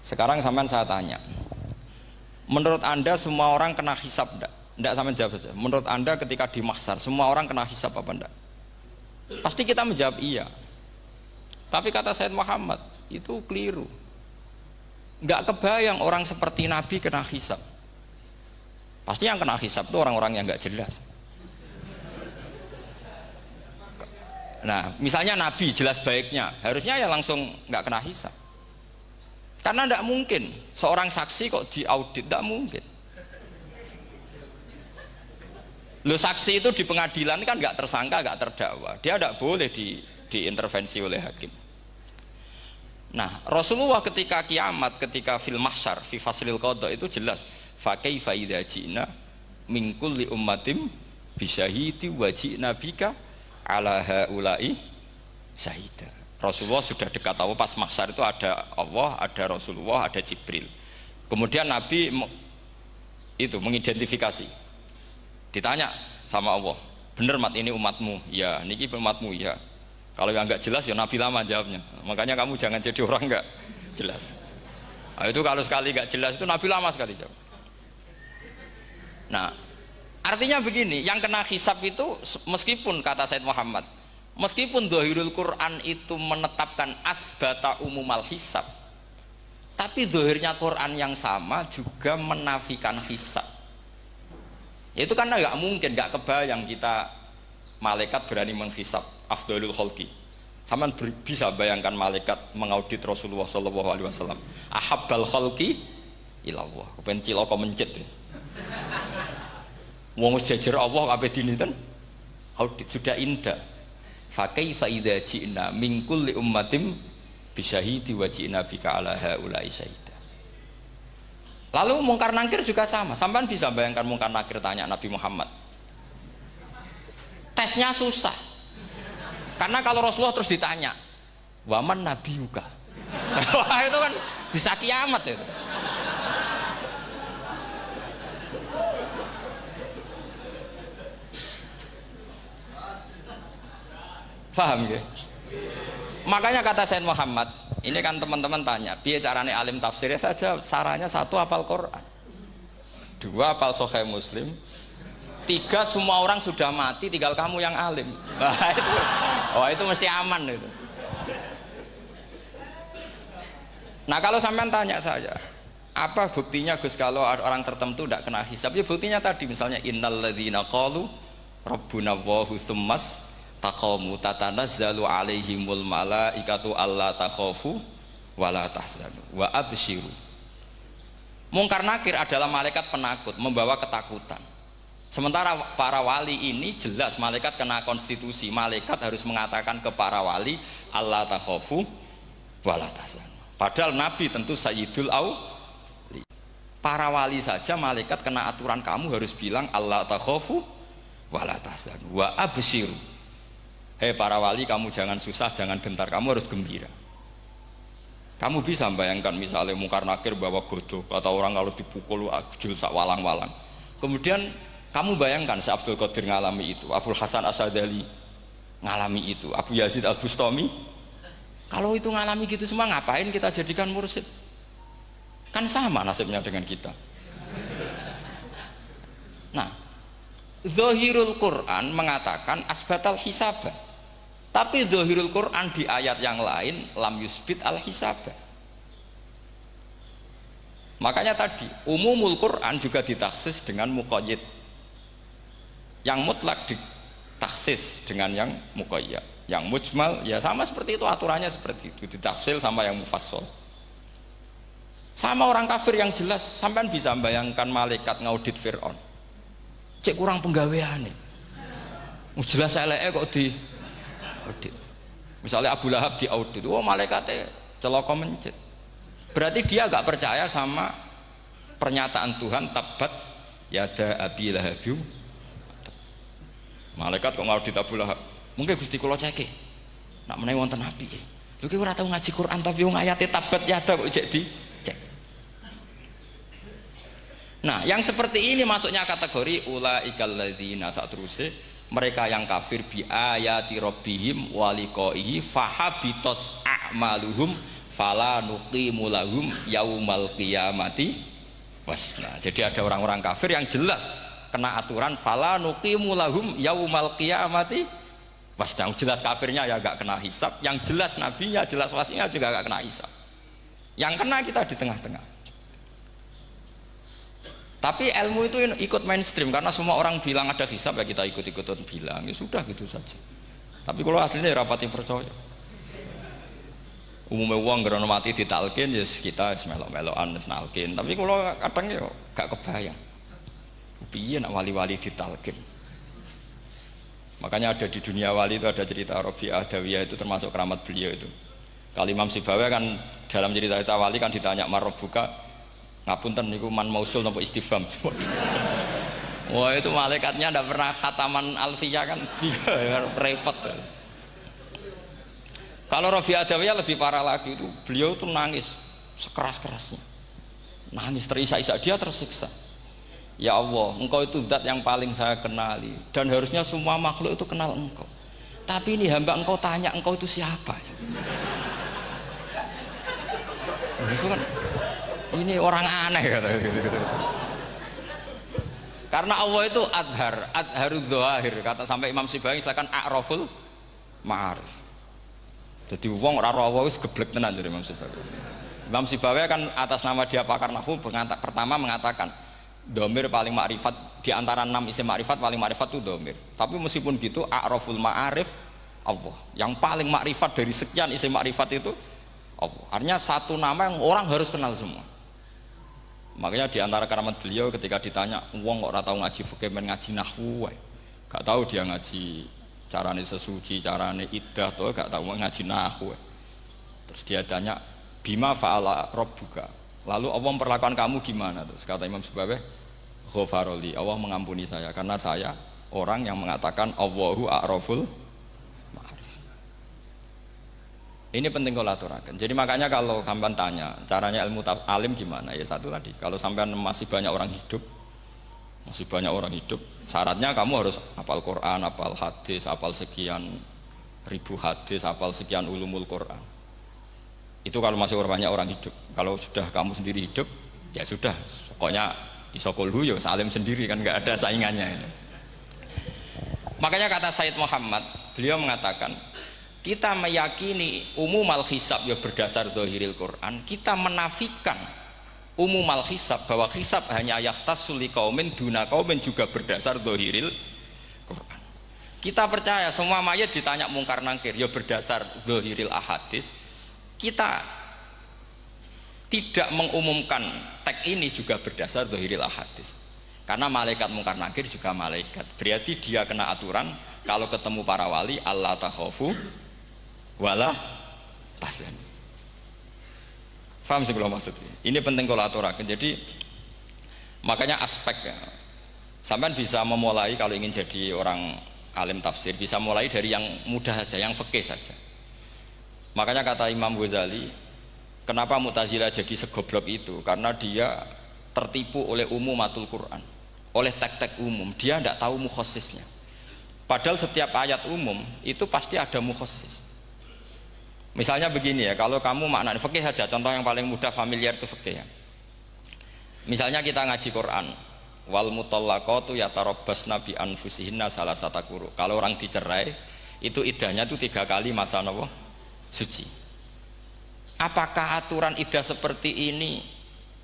Sekarang sampean saya tanya, menurut Anda semua orang kena hisab enggak? Enggak, sampean jawab saja. Menurut Anda ketika di mahsyar semua orang kena hisab apa enggak? Pasti kita menjawab iya. Tapi kata Sayyid Muhammad itu keliru. Enggak kebayang orang seperti Nabi kena hisab. Pasti yang kena hisab itu orang-orang yang enggak jelas. Nah, misalnya Nabi jelas baiknya, harusnya ya langsung enggak kena hisab. Karena tidak mungkin seorang saksi kok diaudit, tidak mungkin. Lo saksi itu di pengadilan kan nggak tersangka, nggak terdakwa, dia tidak boleh diintervensi oleh hakim. Nah, Rasulullah ketika kiamat, ketika fil mahsyar, fi faslil qada itu jelas, fa kaifa idza ji'na min kulli ummatin bisyahidi wa ji'na bika ala haula'i syahida. Rasulullah sudah dekat Allah, pas mahsyar itu ada Allah, ada Rasulullah, ada Jibril. Kemudian Nabi itu mengidentifikasi, ditanya sama Allah, bener mat ini umatmu? Ya, niki umatmu ya. Kalau yang nggak jelas ya Nabi lama jawabnya. Makanya kamu jangan jadi orang nggak jelas. Nah, itu kalau sekali nggak jelas itu Nabi lama sekali jawab. Nah, artinya begini, yang kena hisab itu meskipun kata Sayyid Muhammad, meskipun Dzahirul Quran itu menetapkan asbata umumal hisab, tapi zahirnya Quran yang sama juga menafikan hisab. Itu karena nggak mungkin, nggak kebayang kita malaikat berani menghisab afdhalul khalqi. Sama bisa bayangkan malaikat mengaudit Rasulullah SAW. Ahabbal khalqi ilallah. Kepen cilaka mencit. Wong jajar Allah kabeh dinten audit sudah indah. Fa kaifa idza ji'na min kulli ummatin bisyahidi wa ji'na bika ala haula'i syahida. Lalu mungkar nakir juga sama. Sampean bisa bayangkan mungkar nakir tanya Nabi Muhammad. Tesnya susah. Karena kalau Rasulullah terus ditanya, "Waman nabiyuka?" Wah, itu kan bisa kiamat itu. Faham ya? Makanya kata Sayyid Muhammad, ini kan teman-teman tanya, piye carane alim tafsirnya saja, sarannya satu hafal Quran, dua hafal Sahih Muslim, tiga semua orang sudah mati, tinggal kamu yang alim. Nah, itu, oh itu mesti aman itu. Nah kalau sampean tanya saya, apa buktinya Gus kalau orang tertentu tidak kena hisab? Ya buktinya tadi misalnya innalladzina qalu rabbuna Allahu tsummas taqamu tatanazzalu alaihimul malaikatu alla takhafu wala tahzanu wa absyiru. Mungkar nakir adalah malaikat penakut, membawa ketakutan. Sementara para wali ini jelas malaikat kena konstitusi, malaikat harus mengatakan ke para wali alla takhafu wala tahzanu. Padahal Nabi tentu sayyidul auli. Para wali saja malaikat kena aturan, kamu harus bilang alla takhafu wala tahzanu wa absyiru. Hei para wali, kamu jangan susah, jangan gentar, kamu harus gembira. Kamu bisa bayangkan misalnya mungkar nakir bawa godok, atau orang kalau dipukul ajul sak walang-walang. Kemudian kamu bayangkan si Abdul Qadir ngalami itu, Abdul Hasan Asadali ngalami itu, Abu Yazid Al Bustami. Kalau itu ngalami gitu semua, ngapain kita jadikan mursyid? Kan sama nasibnya dengan kita. Nah, Zahirul Quran mengatakan asbatal hisabah. Tapi Zahirul Quran di ayat yang lain lam yusbit al hisabah. Makanya tadi umumul Quran juga ditaksis dengan muqayyid. Yang mutlak ditaksis dengan yang muqayyad. Yang mujmal ya sama seperti itu, aturannya seperti itu, ditafsir sama yang mufassal. Sama orang kafir yang jelas, sampean bisa bayangkan malaikat ngaudit Fir'aun. Cek kurang penggawean nih. Jelas eleke kok di audit. Misalnya Abu Lahab di audit, oh malaikatnya celaka mencit. Berarti dia agak percaya sama pernyataan Tuhan tabat yada abi lahabiu. Malaikat kok ngaudit Abu Lahab. Mungkin Gusti kula ceke. Nak menawi wonten api. Lho ki ora tau ngaji Quran tapi wong ayate tabat yada kok cek di cek. Nah, yang seperti ini masuknya kategori ulaikal ladzina satruse, mereka yang kafir bi ayati rabbihim wa liqaihi fahabitos a'maluhum fala nuqimu lahum yaumal qiyamati wasna. Jadi ada orang-orang kafir yang jelas kena aturan fala nuqimu lahum yaumal qiyamati wasna. Yang jelas kafirnya ya gak kena hisab, yang jelas nabinya, jelas wasinya juga gak kena hisab. Yang kena kita di tengah-tengah. Tapi ilmu itu ikut mainstream karena semua orang bilang ada hisab ya kita ikut-ikutan bilang, ya sudah gitu saja. Tapi kalau aslinya rapati percaya. Umumnya uang gerono mati ditalkin ya kita melok-melokan nalkin. Tapi kalau kadang ya gak kebayang. Piye nak wali-wali ditalkin. Makanya ada di dunia wali itu ada cerita Rabi'ah Adawiyah itu termasuk keramat beliau itu. Kali Imam Sibawi kan dalam cerita wali kan ditanya marbuka ngapunten niku man mausul napa istifham. Wah itu malaikatnya ndak pernah khataman alfiyah kan repot. Kalau Rabi'ah Adawiyah lebih parah lagi itu beliau tuh nangis sekeras-kerasnya. Nangis terisak-isak dia tersiksa. Ya Allah, engkau itu zat yang paling saya kenali dan harusnya semua makhluk itu kenal engkau. Tapi ini hamba engkau tanya engkau itu siapa? Itu kan ini orang aneh kata gitu. Karena Allah itu adharud dzahir kata sampai Imam Sibawi silakan a'raful ma'arif. Jadi wong ora ora Allah wis geblek tenan dari Imam Sibawi. Imam Sibawi kan atas nama dia pakar nahwu pertama mengatakan dhamir paling makrifat di antara 6 isim makrifat paling makrifat itu dhamir. Tapi meskipun gitu a'raful ma'arif Allah. Yang paling makrifat dari sekian isim makrifat itu Allah. Artinya satu nama yang orang harus kenal semua. Makanya di antara keramat beliau ketika ditanya wong kok ora tau ngaji fikih men ngaji nahwu wae. Gak tahu dia ngaji carane sesuci, carane iddah to gak tahu ngaji nahwu. Terus dia tanya bima fa'ala rabbuka. Lalu Allah memperlakukan kamu gimana? Terus kata Imam Sibawi ghafaroli, Allah mengampuni saya karena saya orang yang mengatakan Allahu a'raful ma'arif. Ini penting kalau aturakan. Jadi makanya kalau sampean tanya caranya ilmu alim gimana, ya satu tadi, kalau sampean masih banyak orang hidup, syaratnya kamu harus hafal Quran, hafal hadis, hafal sekian ribu hadis, hafal sekian ulumul Quran. Itu kalau masih banyak orang hidup. Kalau sudah kamu sendiri hidup, ya sudah, pokoknya isokulhu ya salim sendiri kan, nggak ada saingannya itu. Makanya kata Sayyid Muhammad, beliau mengatakan kita meyakini umumal hisab ya berdasar dzahiril Quran, kita menafikan umumal hisab bahwa hisab hanya yahtassul liqaumin duna qaumin juga berdasar dzahiril Quran. Kita percaya semua mayat ditanya mungkar nangkir ya berdasar dzahiril ahadis. Kita tidak mengumumkan teks ini juga berdasar dzahiril ahadis. Karena malaikat mungkar nangkir juga malaikat. Berarti dia kena aturan kalau ketemu para wali Allah takhafu wala tahzan. Faham sih kalau maksudnya? Ini penting kalau aturakan. Jadi makanya aspek sampean bisa memulai kalau ingin jadi orang alim tafsir bisa mulai dari yang mudah saja, yang fikih saja. Makanya kata Imam Ghazali, kenapa Mu'tazilah jadi segoblok itu? Karena dia tertipu oleh umumatul Quran, oleh tek-tek umum. Dia tidak tahu mukhassisnya. Padahal setiap ayat umum itu pasti ada mukhassis. Misalnya begini ya, kalau kamu maknanya fikih saja, contoh yang paling mudah familiar itu fikih ya. Misalnya kita ngaji Quran, wal mutallaqatu yatarabbasna bi anfusihinna salasata quru. Kalau orang dicerai, itu iddahnya itu 3 kali masa nopo suci. Apakah aturan iddah seperti ini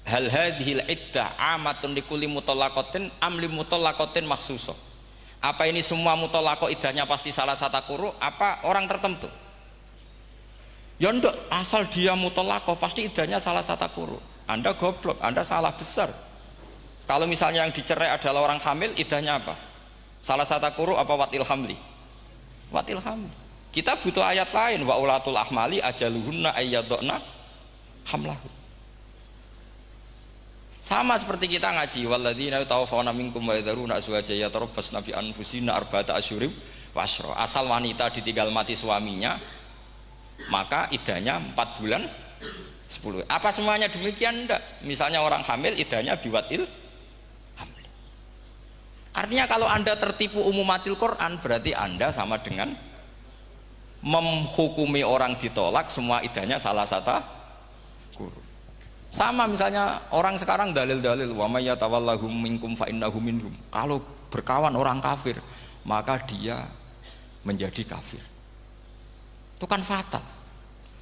hal hadhil iddah amatun likulli mutallaqatin am li mutallaqatin makhsusah? Apa ini semua mutallaqah iddahnya pasti salasata quru? Apa orang tertentu? Ya enggak, asal dia mutallaqah pasti iddahnya salasata quru. Anda goblok, Anda salah besar. Kalau misalnya yang dicerai adalah orang hamil, iddahnya apa? Salasata quru apa watil hamli? Watil hamli. Kita butuh ayat lain, wa ulatul ahmali ajaluhunna ayyadna hamlahu. Sama seperti kita ngaji walladzina tawaffawna minkum wa yadharuna azwaja yatarabbasna bi anfusina arba'ata asyhurin wa asyra. Asal wanita ditinggal mati suaminya, maka iddahnya 4 bulan 10. Apa semuanya demikian? Enggak. Misalnya orang hamil iddahnya biwatil hamil. Artinya kalau Anda tertipu umumatil Quran, berarti Anda sama dengan menghukumi orang ditolak semua iddahnya salah satu Sama misalnya orang sekarang dalil-dalil wa may yatawallahum minkum fa innahu minhum. Kalau berkawan orang kafir, maka dia menjadi kafir. Itu kan fatal.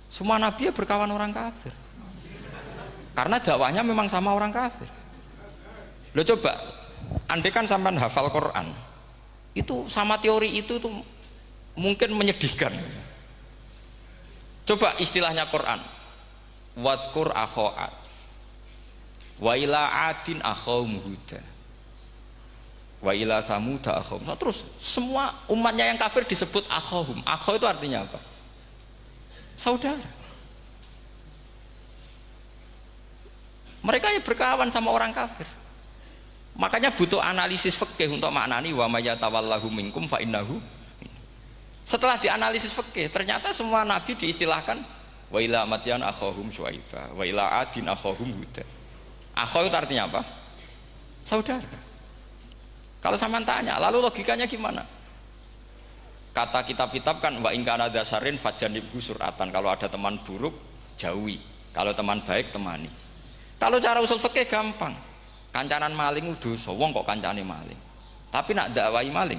Semua nabi ya berkawan orang kafir. Karena dakwahnya memang sama orang kafir. Lo coba, andai kan sampean hafal Quran, itu sama teori itu tuh mungkin menyedihkan. Coba istilahnya Quran, wadhkur akho'at wa ila adin akhawum huda wa ila samuda akhawum. Terus semua umatnya yang kafir disebut akhawum. Akhaw itu artinya apa? Saudara. Mereka ya berkawan sama orang kafir. Makanya butuh analisis fikih untuk maknani wa may yatawallahu minkum fa innahu. Setelah dianalisis fikih, ternyata semua nabi diistilahkan wa ila madyan akhahum syuaiba wa ila adin akhahum huda. Akhaw itu artinya apa? Saudara. Kalau sama tanya, lalu logikanya gimana? Kata kitab-kitab kan wa in kana dasarin fajanibhu suratan. Kalau ada teman buruk, jauhi. Kalau teman baik, temani. Kalau cara usul fikih gampang. Kancanan maling dosa, wong kok kancane maling. Tapi nak dakwai maling.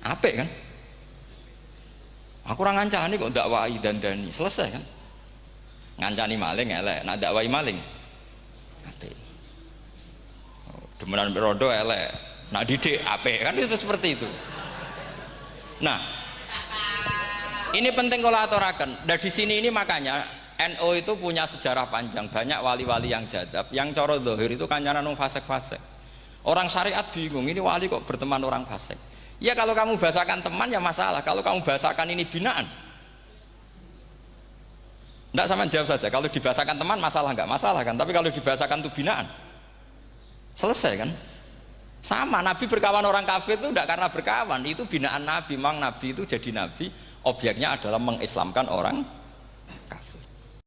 Apik kan? Aku ora ngancani kok dakwai dandani, selesai kan? Ngancani maling elek, nak dakwai maling. Apik. Demenan rondo elek, nak didik apik kan, itu seperti itu. Nah, ini penting kalau aturaken. Nah di sini ini makanya NU itu punya sejarah panjang, banyak wali-wali yang jadab, yang coro zahir itu kancanan wong fasik-fasik. Orang syariat bingung, ini wali kok berteman orang fasik. Ya kalau kamu bahasakan teman ya masalah, kalau kamu bahasakan ini binaan. Enggak, sama jawab saja, kalau dibahasakan teman masalah enggak masalah kan, tapi kalau dibahasakan itu binaan. Selesai kan? Sama, Nabi berkawan orang kafir itu enggak karena berkawan, itu binaan Nabi. Memang Nabi itu jadi Nabi, objeknya adalah mengislamkan orang kafir.